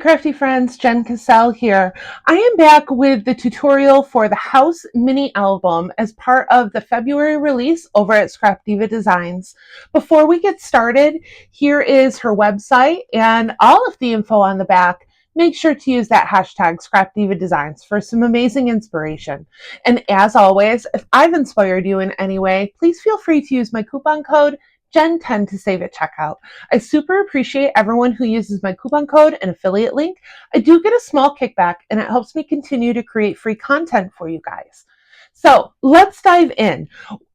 crafty friends, Jen Cassell here. I am back with the tutorial for the House mini album as part of the February release over at Scrap Diva Designs. Before we get started, here is her website and all of the info on the back. Make sure to use that hashtag Scrap Diva Designs for some amazing inspiration. And as always, if I've inspired you in any way, please feel free to use my coupon code Jen10 to save at checkout. I super appreciate everyone who uses my coupon code and affiliate link. I do get a small kickback and it helps me continue to create free content for you guys. So let's dive in.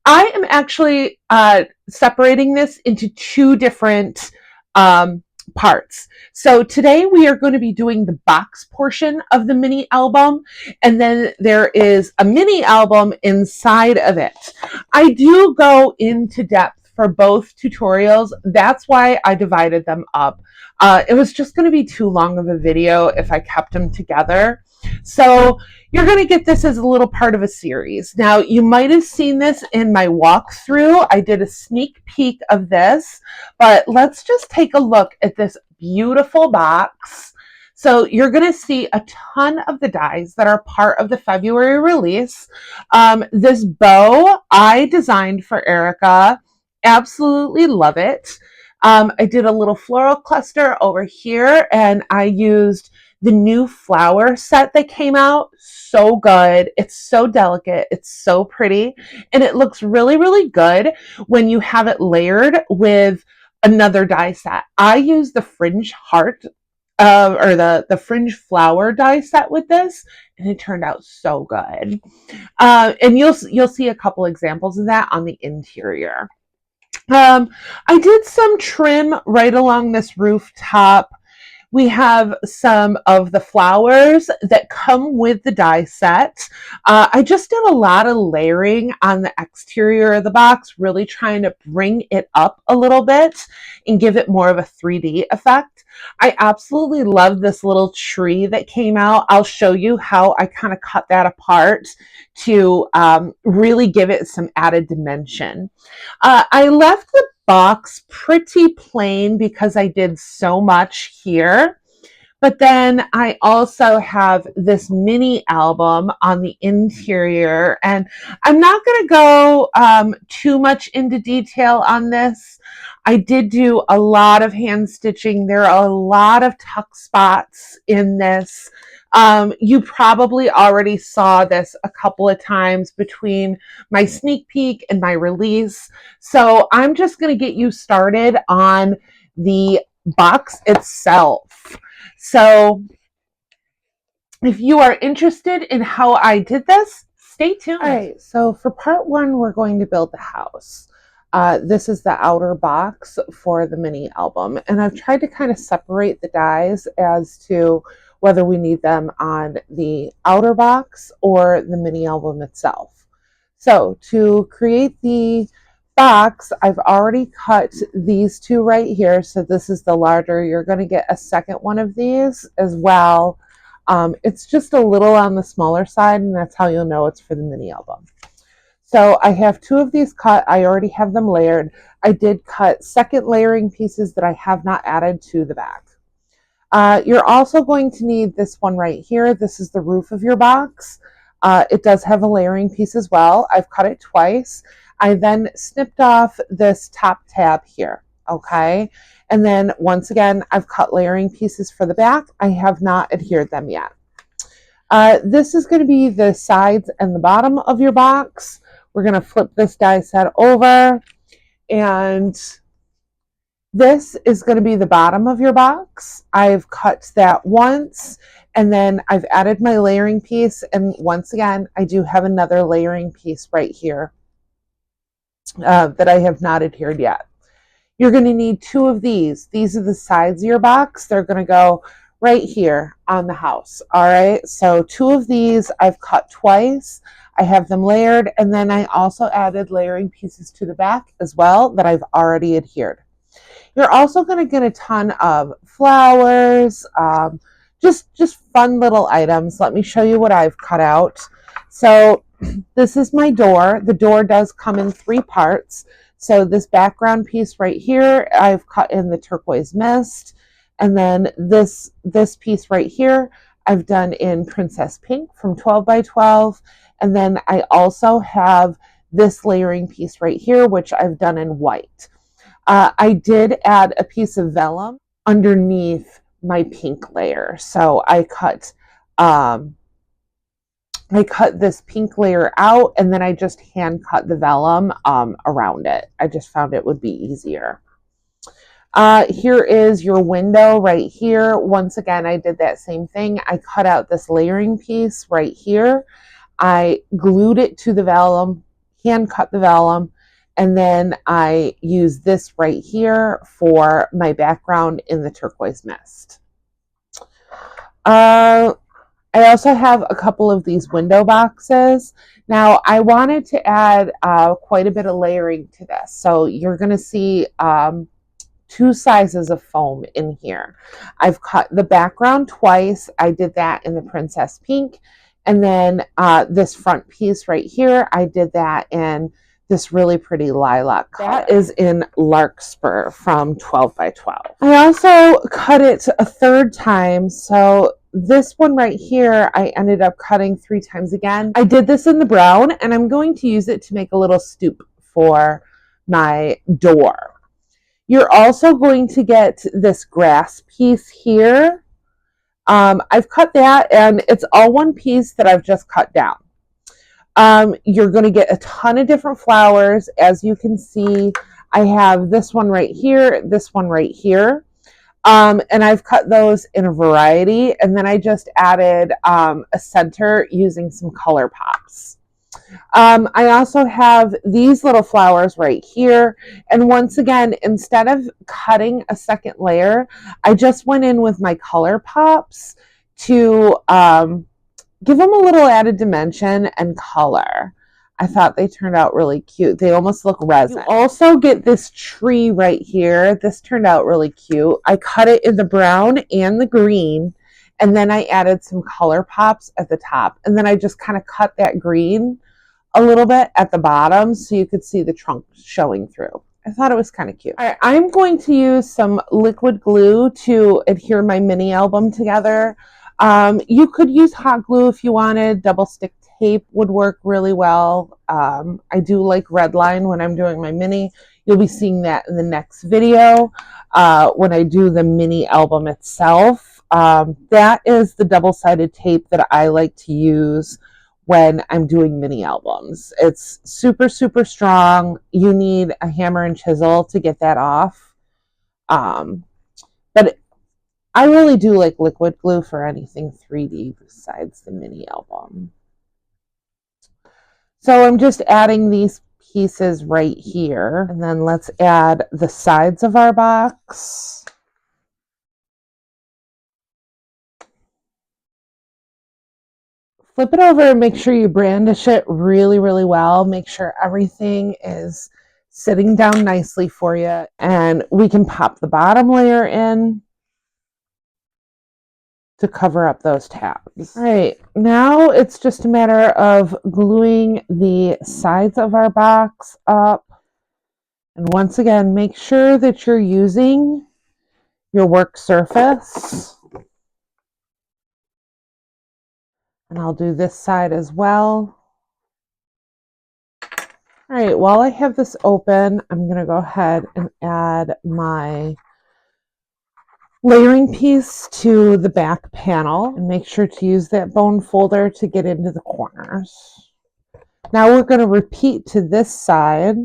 I am actually separating this into two different parts. So today we are going to be doing the box portion of the mini album, and then there is a mini album inside of it. I do go into depth for both tutorials. That's why I divided them up. It was just going to be too long of a video if I kept them together. So you're going to get this as a little part of a series. Now, you might have seen this in my walkthrough. I did a sneak peek of this, but let's just take a look at this beautiful box. So you're going to see a ton of the dies that are part of the February release. This bow I designed for Erica. Absolutely love it. I did a little floral cluster over here, and I used the new flower set that came out. So good. It's so delicate. It's so pretty. And it looks really, really good when you have it layered with another die set. I used the fringe heart or the fringe flower die set with this, and it turned out so good. And you'll see a couple examples of that on the interior. I did some trim right along this rooftop. We have some of the flowers that come with the die set. I just did a lot of layering on the exterior of the box, really trying to bring it up a little bit and give it more of a 3D effect. I absolutely love this little tree that came out. I'll show you how I kind of cut that apart to really give it some added dimension. I left the box pretty plain because I did so much here. But then I also have this mini album on the interior, and I'm not going to go too much into detail on this. I did do a lot of hand stitching. There are a lot of tuck spots in this. You probably already saw this a couple of times between my sneak peek and my release. So I'm just going to get you started on the box itself. So if you are interested in how I did this, stay tuned. All right, so for part one, we're going to build the house. This is the outer box for the mini album, and I've tried to kind of separate the dies as to whether we need them on the outer box or the mini album itself. So to create the box, I've already cut these two right here. So this is the larger. You're going to get a second one of these as well. It's just a little on the smaller side, and that's how you'll know it's for the mini album. So I have two of these cut. I already have them layered. I did cut second layering pieces that I have not added to the back. You're also going to need this one right here. This is the roof of your box. It does have a layering piece as well. I've cut it twice. I then snipped off this top tab here, okay? And then once again, I've cut layering pieces for the back. I have not adhered them yet. This is going to be the sides and the bottom of your box. We're going to flip this die set over, and this is going to be the bottom of your box. I've cut that once, and then I've added my layering piece, and once again, I do have another layering piece right here that I have not adhered yet. You're going to need two of these. These are the sides of your box. They're going to go right here on the house. All right, so two of these I've cut twice. I have them layered, and then I also added layering pieces to the back as well that I've already adhered. You're also going to get a ton of flowers, just fun little items. Let me show you what I've cut out. So this is my door. The door does come in three parts. So this background piece right here, I've cut in the turquoise mist. And then this piece right here, I've done in Princess Pink from 12 by 12. And then I also have this layering piece right here, which I've done in white. I did add a piece of vellum underneath my pink layer. So I cut this pink layer out, and then I just hand cut the vellum around it. I just found it would be easier. Here is your window right here. Once again, I did that same thing. I cut out this layering piece right here. I glued it to the vellum, hand cut the vellum, and then I use this right here for my background in the turquoise mist. I also have a couple of these window boxes. Now, I wanted to add quite a bit of layering to this. So you're going to see two sizes of foam in here. I've cut the background twice. I did that in the Princess Pink. And then this front piece right here, I did that in this really pretty lilac color. That is in Larkspur from 12 by 12. I also cut it a third time. So this one right here, I ended up cutting 3 times again. I did this in the brown, and I'm going to use it to make a little stoop for my door. You're also going to get this grass piece here. I've cut that, and it's all one piece that I've just cut down. You're going to get a ton of different flowers. As you can see, I have this one right here, this one right here. And I've cut those in a variety, and then I just added a center using some color pops. I also have these little flowers right here, and once again, instead of cutting a second layer, I just went in with my color pops to give them a little added dimension and color. I thought they turned out really cute. They almost look resin. You also get this tree right here. This turned out really cute. I cut it in the brown and the green, and then I added some color pops at the top. And then I just kind of cut that green a little bit at the bottom so you could see the trunk showing through. I thought it was kind of cute. All right, I'm going to use some liquid glue to adhere my mini album together. You could use hot glue if you wanted. Double stick tape would work really well. I do like redline when I'm doing my mini. You'll be seeing that in the next video when I do the mini album itself. That is the double-sided tape that I like to use when I'm doing mini albums. It's super, super strong. You need a hammer and chisel to get that off. But I really do like liquid glue for anything 3D besides the mini album. So I'm just adding these pieces right here, and then let's add the sides of our box. Flip it over and make sure you brandish it really, really well. Make sure everything is sitting down nicely for you, and we can pop the bottom layer in to cover up those tabs. All right, now it's just a matter of gluing the sides of our box up. And once again, make sure that you're using your work surface. And I'll do this side as well. All right, while I have this open, I'm going to go ahead and add my layering piece to the back panel, and make sure to use that bone folder to get into the corners. Now we're going to repeat to this side.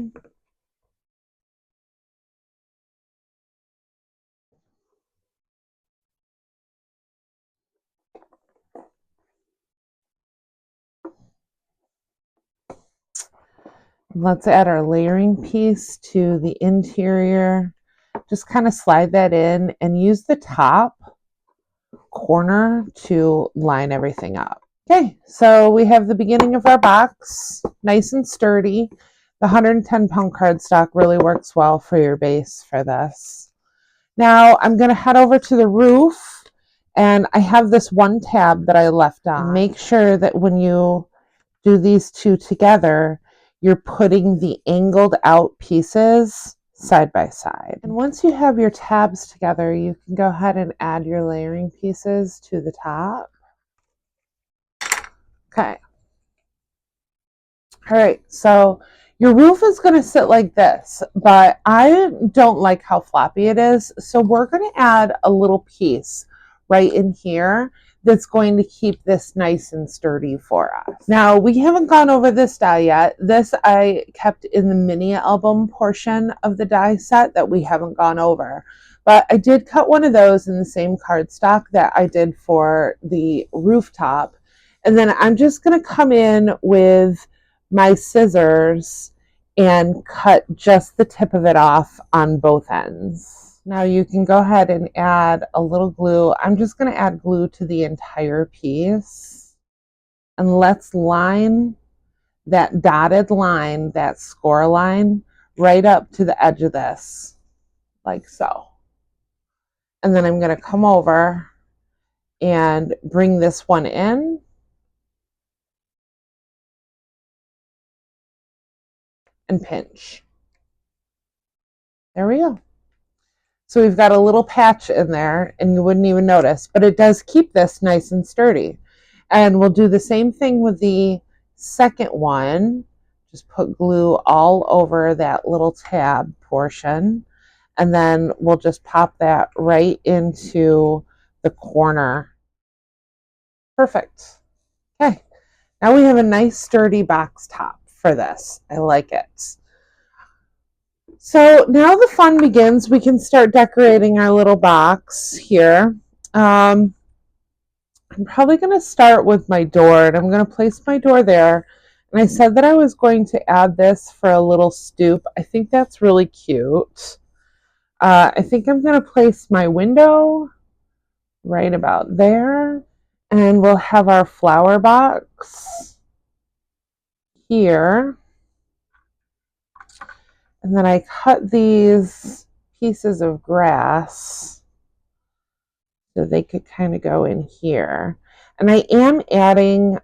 Let's add our layering piece to the interior. Just kind of slide that in and use the top corner to line everything up. Okay, so we have the beginning of our box, nice and sturdy. The 110-pound cardstock really works well for your base for this. Now I'm going to head over to the roof, and I have this one tab that I left on. Make sure that when you do these two together, you're putting the angled out pieces side by side. And once you have your tabs together, you can go ahead and add your layering pieces to the top. Okay. All right, so your roof is going to sit like this, but I don't like how floppy it is, so we're going to add a little piece right in here that's going to keep this nice and sturdy for us. Now, we haven't gone over this die yet. This I kept in the mini album portion of the die set that we haven't gone over. But I did cut one of those in the same cardstock that I did for the rooftop. And then I'm just going to come in with my scissors and cut just the tip of it off on both ends. Now you can go ahead and add a little glue. I'm just going to add glue to the entire piece. And let's line that dotted line, that score line, right up to the edge of this, like so. And then I'm going to come over and bring this one in. And pinch. There we go. So we've got a little patch in there and you wouldn't even notice, but it does keep this nice and sturdy. And we'll do the same thing with the second one. Just put glue all over that little tab portion. And then we'll just pop that right into the corner. Perfect. Okay. Now we have a nice sturdy box top for this. I like it. So now the fun begins. We can start decorating our little box here. I'm probably going to start with my door, and I'm going to place my door there. And I said that I was going to add this for a little stoop. I think that's really cute. I think I'm going to place my window right about there. And we'll have our flower box here. And then I cut these pieces of grass so they could kind of go in here. And I am adding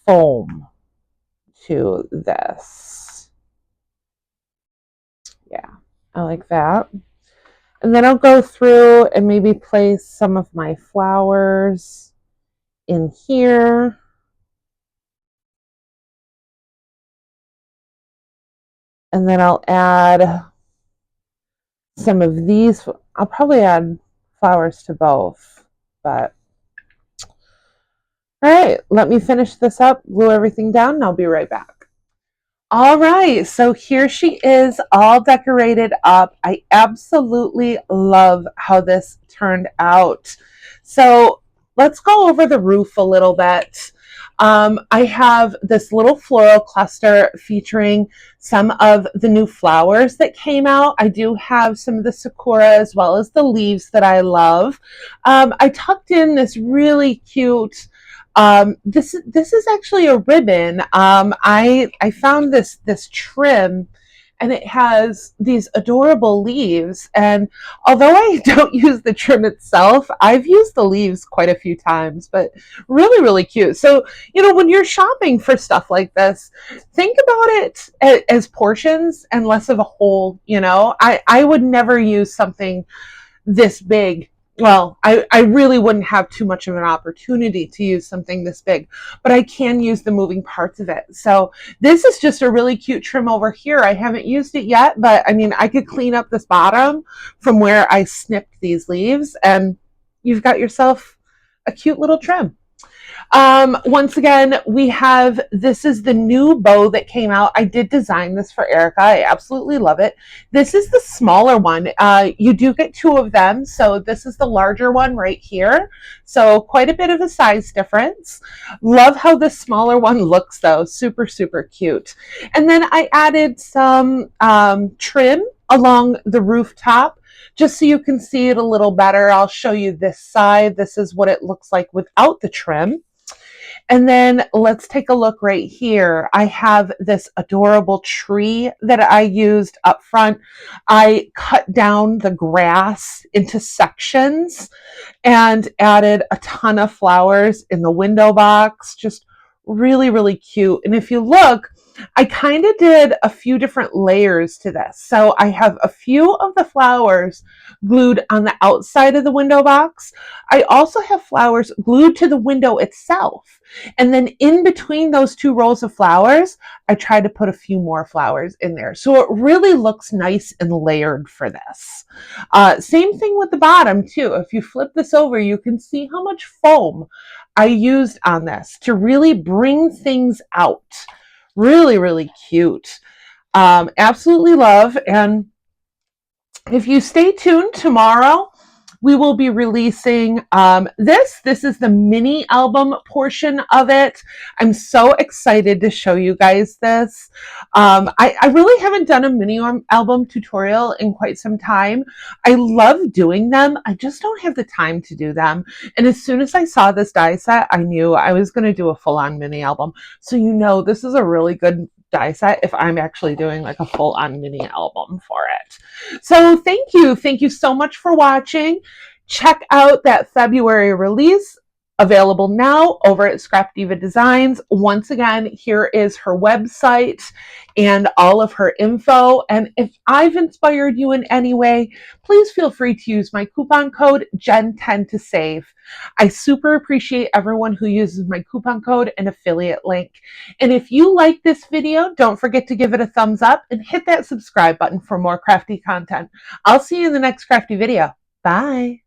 foam to this. Yeah, I like that. And then I'll go through and maybe place some of my flowers in here. And then I'll add some of these. I'll probably add flowers to both, but all right, let me finish this up, glue everything down, and I'll be right back. All right, so here she is all decorated up. I absolutely love how this turned out. So let's go over the roof a little bit. I have this little floral cluster featuring some of the new flowers that came out. I do have some of the sakura as well as the leaves that I love. I tucked in this really cute this is actually a ribbon. I found this trim, and it has these adorable leaves. And although I don't use the trim itself, I've used the leaves quite a few times, but really, really cute. So, you know, when you're shopping for stuff like this, think about it as portions and less of a whole. You know, I would never use something this big. Well, I really wouldn't have too much of an opportunity to use something this big, but I can use the moving parts of it. So this is just a really cute trim over here. I haven't used it yet, but I mean, I could clean up this bottom from where I snipped these leaves, and you've got yourself a cute little trim. Once again, we have, this is the new bow that came out. I did design this for Erica. I absolutely love it. This is the smaller one. You do get two of them. So this is the larger one right here. So quite a bit of a size difference. Love how the smaller one looks though. Super, super cute. And then I added some trim along the rooftop, just so you can see it a little better. I'll show you this side. This is what it looks like without the trim. And then let's take a look right here. I have this adorable tree that I used up front. I cut down the grass into sections and added a ton of flowers in the window box. Just really, really cute. And if you look, I kind of did a few different layers to this. So I have a few of the flowers glued on the outside of the window box. I also have flowers glued to the window itself. And then in between those two rows of flowers, I tried to put a few more flowers in there. So it really looks nice and layered for this. Same thing with the bottom too. If you flip this over, you can see how much foam I used on this to really bring things out. Really, really cute. Absolutely love. And if you stay tuned tomorrow, we will be releasing this. This is the mini album portion of it. I'm so excited to show you guys this. I really haven't done a mini album tutorial in quite some time. I love doing them. I just don't have the time to do them. And as soon as I saw this die set, I knew I was going to do a full-on mini album. So you know this is a really good die set if I'm actually doing like a full-on mini album for it. So thank you. Thank you so much for watching. Check out that February release, available now over at Scrap Diva Designs. Once again, here is her website and all of her info. And if I've inspired you in any way, please feel free to use my coupon code JEN10 to save. I super appreciate everyone who uses my coupon code and affiliate link. And if you like this video, don't forget to give it a thumbs up and hit that subscribe button for more crafty content. I'll see you in the next crafty video. Bye.